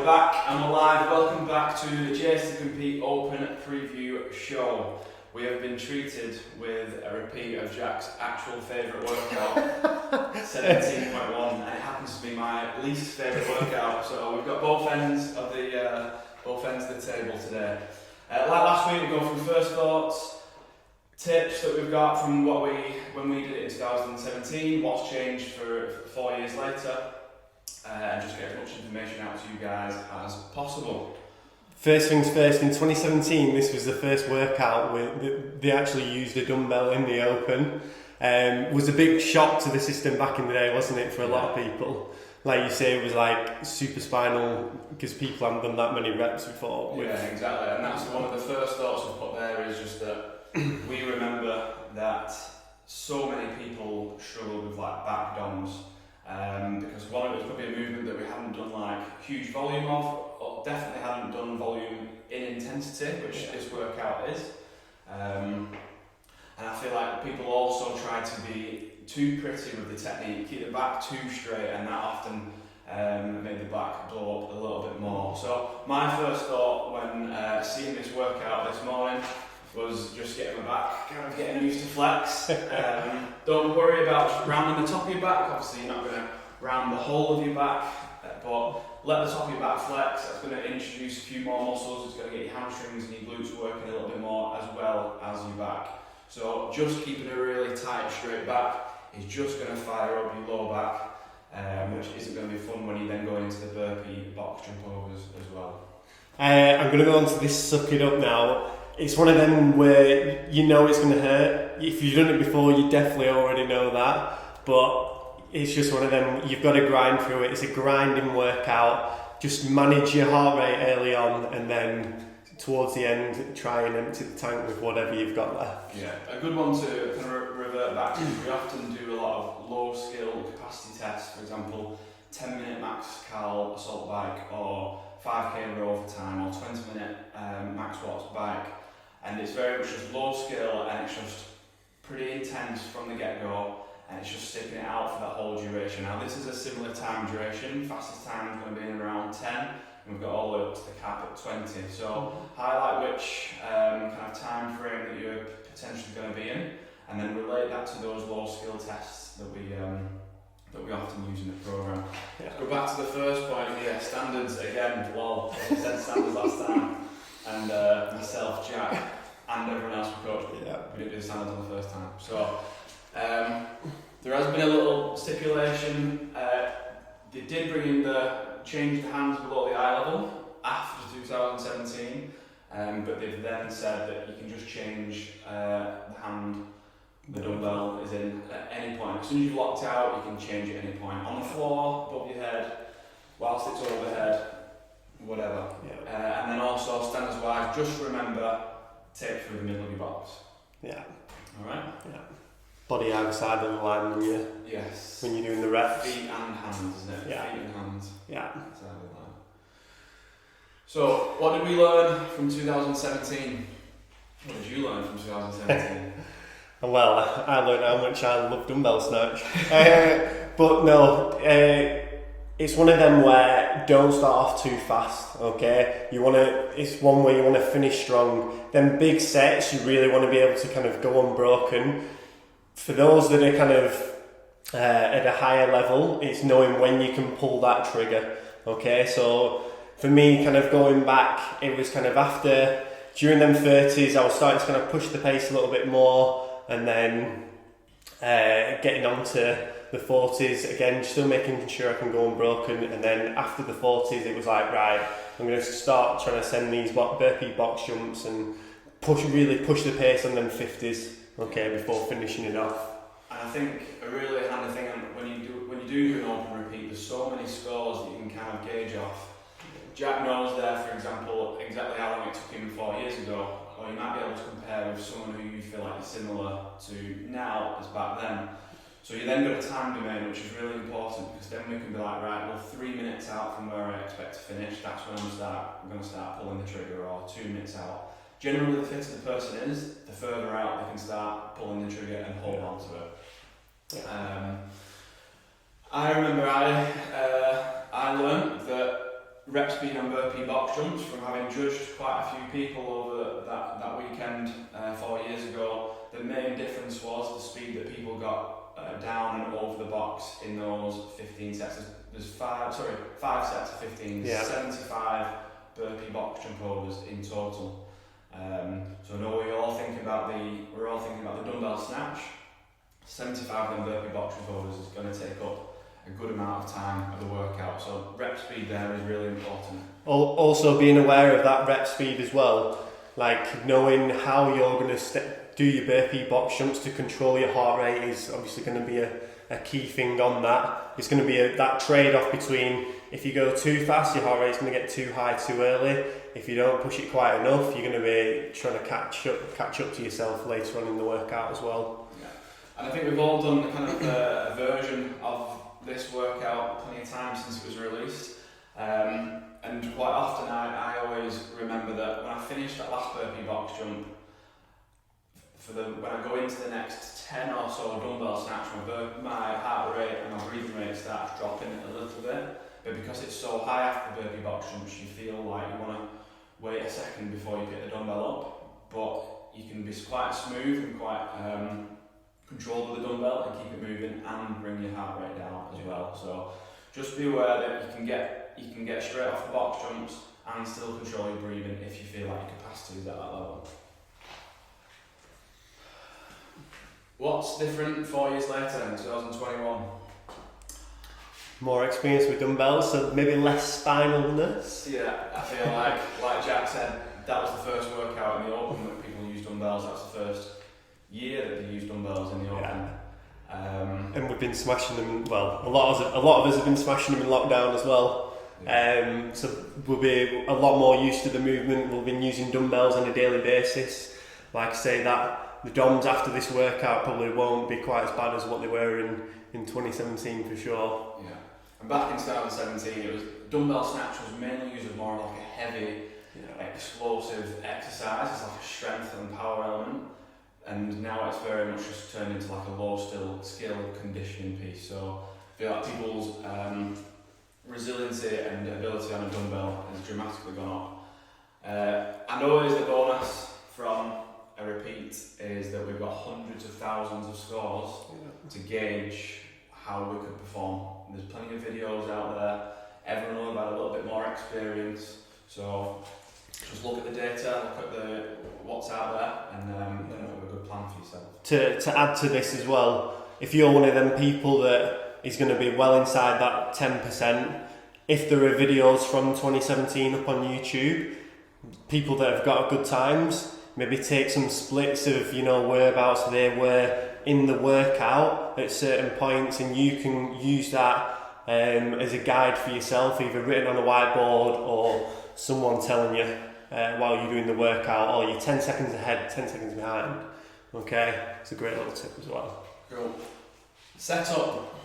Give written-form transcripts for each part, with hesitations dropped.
we're back and we're live. Welcome back to the JST Compete Open Preview Show. We have been treated with a repeat of Jack's actual favourite workout, 17.1, and it happens to be my least favourite workout. So we've got both ends of the table today. Like last week, we're going through first thoughts, tips that we've got from when we did it in 2017, what's changed for 4 years later. And just get as much information out to you guys as possible. First things first, in 2017 this was the first workout they actually used a dumbbell in the open. Was a big shock to the system back in the day, wasn't it, for a lot of people? Like you say, it was like super spinal because people haven't done that many reps before. Yeah, exactly, and that's one of the first thoughts we've put there, is just that we remember that so many people struggled with like back DOMs. Because one, it was probably a movement that we hadn't done like huge volume of, or definitely hadn't done volume in intensity, which this workout is. And I feel like people also try to be too pretty with the technique, keep the back too straight, and that often made the back blow up a little bit more. So my first thought when seeing this workout this morning was just getting my back, kind of getting used to flex. Don't worry about rounding the top of your back. Obviously you're not going to round the whole of your back, but let the top of your back flex. That's going to introduce a few more muscles. It's going to get your hamstrings and your glutes working a little bit more, as well as your back. So just keeping a really tight, straight back is just going to fire up your lower back, which isn't going to be fun when you then go into the burpee box jump overs as well. I'm going to go on to this suck it up now. It's one of them where you know it's going to hurt. If you've done it before, you definitely already know that. But it's just one of them, you've got to grind through it. It's a grinding workout. Just manage your heart rate early on, and then towards the end, try and empty the tank with whatever you've got left. Yeah, a good one to kind of revert back to. We often do a lot of low skill capacity tests, for example, 10-minute max cal assault bike, or 5k row for time, or 20-minute max watts bike. And it's very much just low skill, and it's just pretty intense from the get-go, and it's just sticking it out for that whole duration. Now this is a similar time duration. Fastest time is going to be in around 10, and we've got all the way up to the cap at 20. So highlight which kind of time frame that you're potentially going to be in, and then relate that to those low skill tests that we often use in the program. Yeah. Go back to the first point here, standards again. Well, I said standards last time, and myself, Jack, and everyone else we coached, we didn't do the standards on the first time. So there has been a little stipulation. They did bring in change the hands below the eye level after 2017, but they've then said that you can just change the hand the dumbbell is in at any point. As soon as you've locked out, you can change it at any point. On the floor, above your head, whilst it's overhead, whatever. And then also, standards wise, just remember, take through the middle of your box. Yeah. Alright? Yeah. Body either side of the line when you're doing the reps. Feet and hands, isn't it? Yeah. Feet and hands. Yeah. Side of the line. So, what did we learn from 2017? What did you learn from 2017? Well, I learned how much I love dumbbell snatch. But no, it's one of them where don't start off too fast, okay? It's one where you want to finish strong. Then big sets, you really want to be able to kind of go unbroken. For those that are kind of at a higher level, it's knowing when you can pull that trigger, okay? So for me, kind of going back, it was kind of during them 30s, I was starting to kind of push the pace a little bit more, and then getting on to the 40s, again, still making sure I can go unbroken, and then after the 40s, it was like, right, I'm going to start trying to send these burpee box jumps and really push the pace on them 50s, okay, before finishing it off. And I think a really handy thing, when you do an open repeat, there's so many scores that you can kind of gauge off. Jack knows there, for example, exactly how long it took him 4 years ago, or you might be able to compare with someone who you feel like is similar to now as back then. So you then got a time domain, which is really important, because then we can be like, right, well, 3 minutes out from where I expect to finish, that's when I'm going to start pulling the trigger, or 2 minutes out. Generally, the fitter the person is, the further out they can start pulling the trigger and hold on to it. I remember I learned that rep speed on burpee box jumps, from having judged quite a few people over that weekend 4 years ago, the main difference was the speed that people got down and over the box in those 15 sets. There's five sets of 15, 75 burpee box jump overs in total. So I know we're all thinking about the dumbbell snatch. 75 of them burpee box jump overs is going to take up a good amount of time of the workout. So rep speed there is really important. Also being aware of that rep speed as well, like knowing how you're going to do your burpee box jumps to control your heart rate is obviously going to be a key thing on that. It's going to be that trade-off between, if you go too fast, your heart rate's going to get too high too early. If you don't push it quite enough, you're going to be trying to catch up to yourself later on in the workout as well. Yeah. And I think we've all done kind of a version of this workout plenty of times since it was released. And quite often I always remember that when I finish that last burpee box jump, when I go into the next 10 or so dumbbell snatch, my heart rate and my breathing rate starts dropping a little bit. But because it's so high after the burpee box jumps, you feel like you want to wait a second before you pick the dumbbell up. But you can be quite smooth and quite controlled with the dumbbell and keep it moving and bring your heart rate down as well. So just be aware that you can get straight off the box jumps and still control your breathing if you feel like your capacity is at that level. What's different 4 years later in 2021? More experience with dumbbells, so maybe less spinalness. Yeah, I feel like Jack said, that was the first workout in the open that people used dumbbells. That was the first year that they used dumbbells in the open. And we've been smashing them. Well, a lot of us have been smashing them in lockdown as well. Yeah. So we'll be a lot more used to the movement. We've been using dumbbells on a daily basis. Like I say, that the DOMs after this workout probably won't be quite as bad as what they were in 2017 for sure. Yeah. And back in 2017, it was dumbbell snatch was mainly used as more like a heavy, explosive exercise. It's like a strength and power element. And now it's very much just turned into like a low skill conditioning piece. So I feel like people's resiliency and ability on a dumbbell has dramatically gone up. And always the bonus from a repeat is that we've got hundreds of thousands of scores to gauge how we could perform. There's plenty of videos out there. Everyone will have had a little bit more experience. So just look at the data, look at what's out there, and then have a good plan for yourself. To add to this as well, if you're one of them people that is going to be well inside that 10%, if there are videos from 2017 up on YouTube, people that have got good times, maybe take some splits of whereabouts they were in the workout at certain points, and you can use that as a guide for yourself, either written on a whiteboard or someone telling you while you're doing the workout, or you're 10 seconds ahead, 10 seconds behind. Okay, it's a great little tip as well. Cool. Setup.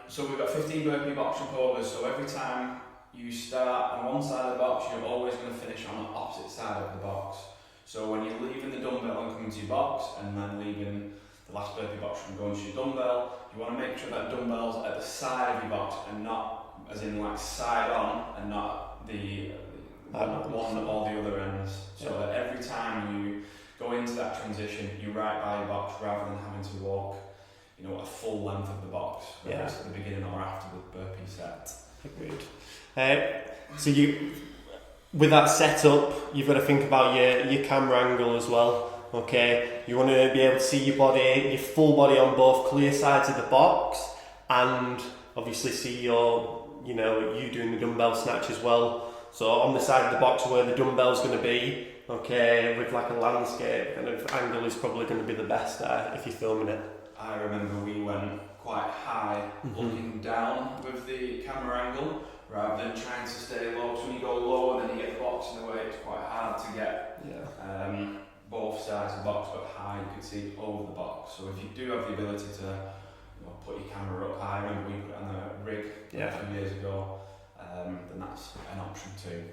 So we've got 15 burpee box jump overs, so every time you start on one side of the box, you're always going to finish on the opposite side of the box. So when you're leaving the dumbbell and coming to your box, and then leaving the last burpee box and going to your dumbbell, you want to make sure that dumbbell's at the side of your box and not, as in like side on, and not the one or the other ends. So that every time you go into that transition, you're right by your box rather than having to walk, a full length of the box, whether it's at the beginning or after the burpee set. Agreed. So with that setup, you've got to think about your camera angle as well. Okay, you want to be able to see your full body on both clear sides of the box, and obviously see you doing the dumbbell snatch as well. So on the side of the box where the dumbbell's going to be, okay, with like a landscape kind of angle is probably going to be the best there if you're filming it. I remember we went quite high, looking down with the camera angle, rather than trying to stay low. So when you go low and then you get the box in the way, it's quite hard to get both sides of the box, but high, you can see over the box. So if you do have the ability to put your camera up high, I remember we put it on the rig a few years ago, then that's an option too.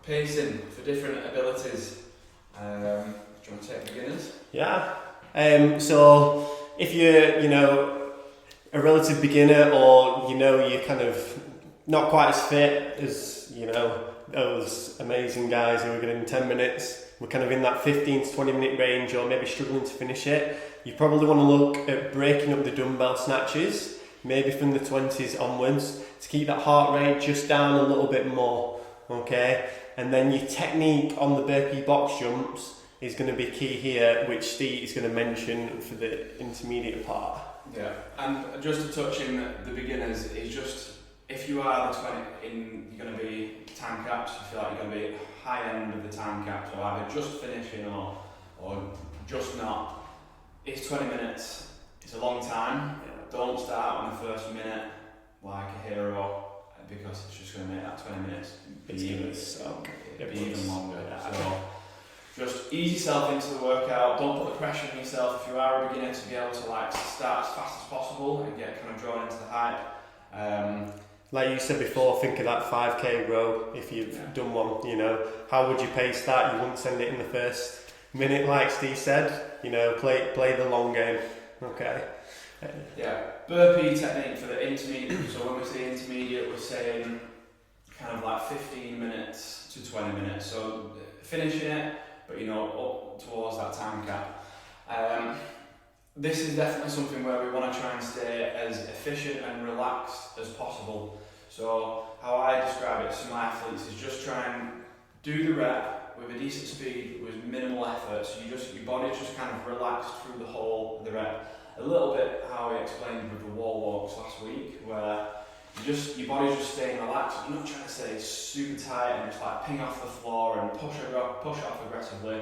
Pacing for different abilities. Do you want to take beginners? Yeah. So if you're, a relative beginner, or you're kind of not quite as fit as those amazing guys who are getting 10 minutes, we're kind of in that 15 to 20 minute range, or maybe struggling to finish it, you probably want to look at breaking up the dumbbell snatches, maybe from the 20s onwards, to keep that heart rate just down a little bit more, okay? And then your technique on the burpee box jumps is going to be key here, which Steve is going to mention for the intermediate part. Yeah, and just to touch in the beginners, is just, if you are the 20 you're going to be time caps, you feel like you're going to be high end of the time caps, or either just finishing or just not. It's 20 minutes, it's a long time. Yeah. Don't start on the first minute like a hero, because it's just going to make that 20 minutes be even longer. Yeah. So just ease yourself into the workout. Don't put the pressure on yourself. If you are a beginner, to be able to start as fast as possible and get kind of drawn into the hype. Like you said before, think of that 5k row. If you've done one, how would you pace that? You wouldn't send it in the first minute, like Steve said. Play the long game. Okay. Yeah, burpee technique for the intermediate. So when we say intermediate, we're saying kind of like 15 minutes to 20 minutes. So finishing it, but up towards that time cap. This is definitely something where we want to try and stay as efficient and relaxed as possible. So how I describe it to my athletes is just try and do the rep with a decent speed with minimal effort. So your body's just kind of relaxed through the whole of the rep. A little bit how I explained with the wall walks last week, where your body's just staying relaxed. You're not trying to stay super tight and just like ping off the floor and push off aggressively,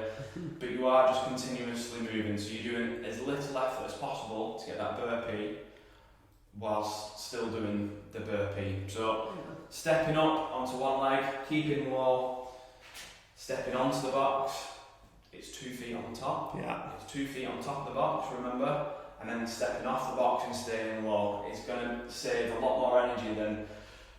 but you are just continuously moving. So you're doing as little effort as possible to get that burpee whilst still doing the burpee. So stepping up onto one leg, keeping low, stepping onto the box. It's 2 feet on top. Yeah. It's 2 feet on top of the box, remember? And then stepping off the box and staying low. It's going to save a lot more energy than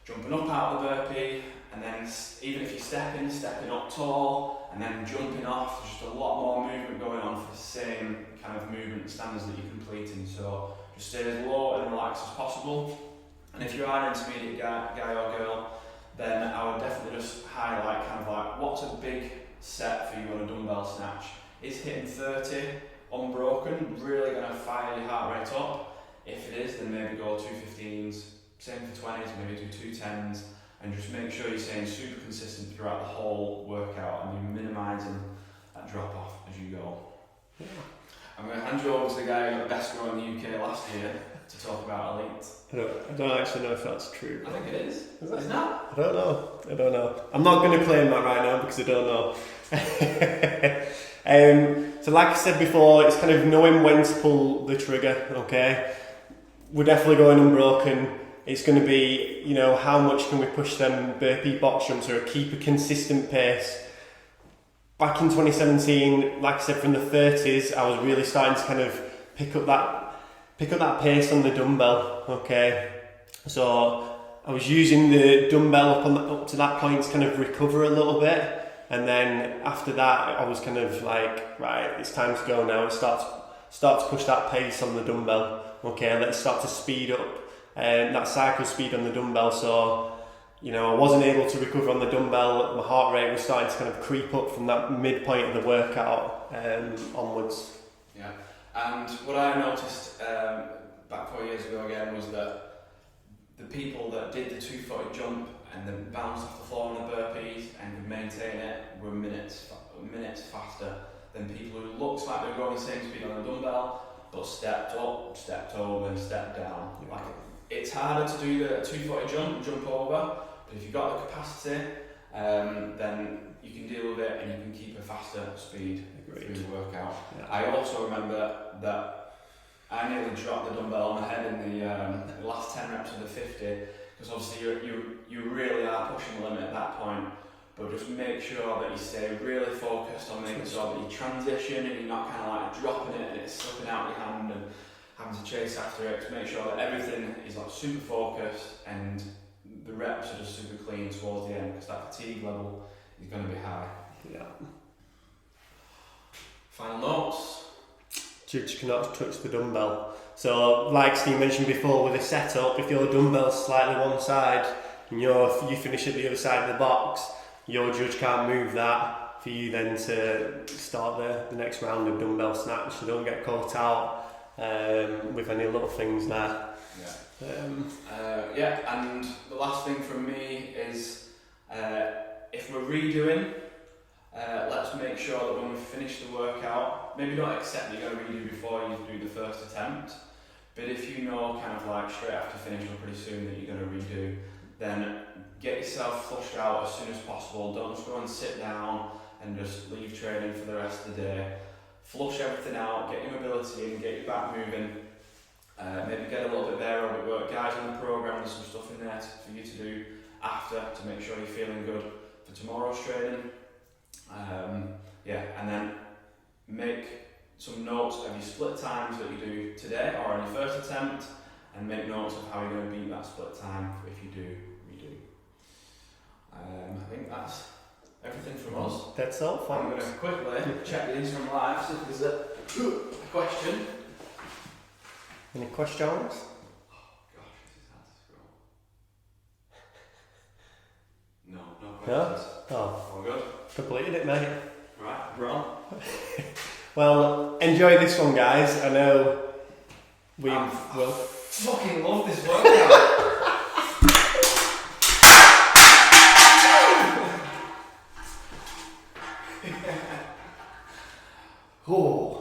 jumping up out of the burpee, and then even if you're stepping up tall, and then jumping off. There's just a lot more movement going on for the same kind of movement standards that you're completing. So just stay as low and relaxed as possible. And if you are an intermediate guy or girl, then I would definitely just highlight kind of like what's a big set for you on a dumbbell snatch. Is hitting 30 unbroken really going to fire your heart rate up? If it is, then maybe go 215s, same for 20s, maybe do 210s, and just make sure you're staying super consistent throughout the whole workout and you're minimising that drop off as you go. Yeah. I'm going to hand you over to the guy who got the best score in the UK last year to talk about elite. I don't actually know if that's true. I think it is. Is it? Isn't that? I don't know. I'm not going to claim that right now because I don't know. So like I said before, it's kind of knowing when to pull the trigger, okay? We're definitely going unbroken. It's going to be, how much can we push them burpee box jumps or keep a consistent pace. Back in 2017, like I said, from the 30s, I was really starting to kind of pick up that pace on the dumbbell, okay? So I was using the dumbbell up to that point to kind of recover a little bit. And then after that, I was kind of like, right, it's time to go now. Start to push that pace on the dumbbell. Okay, let's start to speed up that cycle speed on the dumbbell. So, I wasn't able to recover on the dumbbell. My heart rate was starting to kind of creep up from that midpoint of the workout onwards. Yeah, and what I noticed back 4 years ago again was that the people that did the 2-footed jump and then bounced off the floor on the burpees and could maintain it were minutes faster than people who looked like they were going the same speed on the dumbbell but stepped up, stepped over and stepped down. Like, it's harder to do the 2-footed jump over, but if you've got the capacity, then you can deal with it and you can keep a faster speed through the workout. Yeah. I also remember that I nearly dropped the dumbbell on my head in the last 10 reps of the 50, because obviously you really are pushing the limit at that point, but just make sure that you stay really focused on making sure that you transition and you're not kind of like dropping it and it's slipping out your hand and having to chase after it. To make sure that everything is like super focused and the reps are just super clean towards the end, because that fatigue level is going to be high. Yeah. Final notes. Judge cannot touch the dumbbell. So, like Steve mentioned before, with a setup, if your dumbbell's slightly one side and you finish at the other side of the box, your judge can't move that for you then to start the next round of dumbbell snatch. You don't get caught out with any little things there. And the last thing from me is if we're redoing, let's make sure that when we finish the workout, maybe don't accept that you're going to redo before you do the first attempt, but if you know kind of like straight after finishing or pretty soon that you're going to redo, then get yourself flushed out as soon as possible. Don't just go and sit down and just leave training for the rest of the day. Flush everything out, get your mobility in, get your back moving, maybe get a little bit of aerobic work. Guys on the programme, there's some stuff in there for you to do after to make sure you're feeling good for tomorrow's training. And then make some notes of your split times that you do today or on your first attempt, and make notes of how you're going to beat that split time if you do redo. I think that's everything from us. That's all, thanks. I'm going to quickly check the Instagram live, see if there's a question. Any questions? Oh gosh, this is hard to scroll. No questions. No? Oh, All good? completed it, mate. Right, we're on. Well, enjoy this one, guys. I know we will. Fucking love this workout. Oh.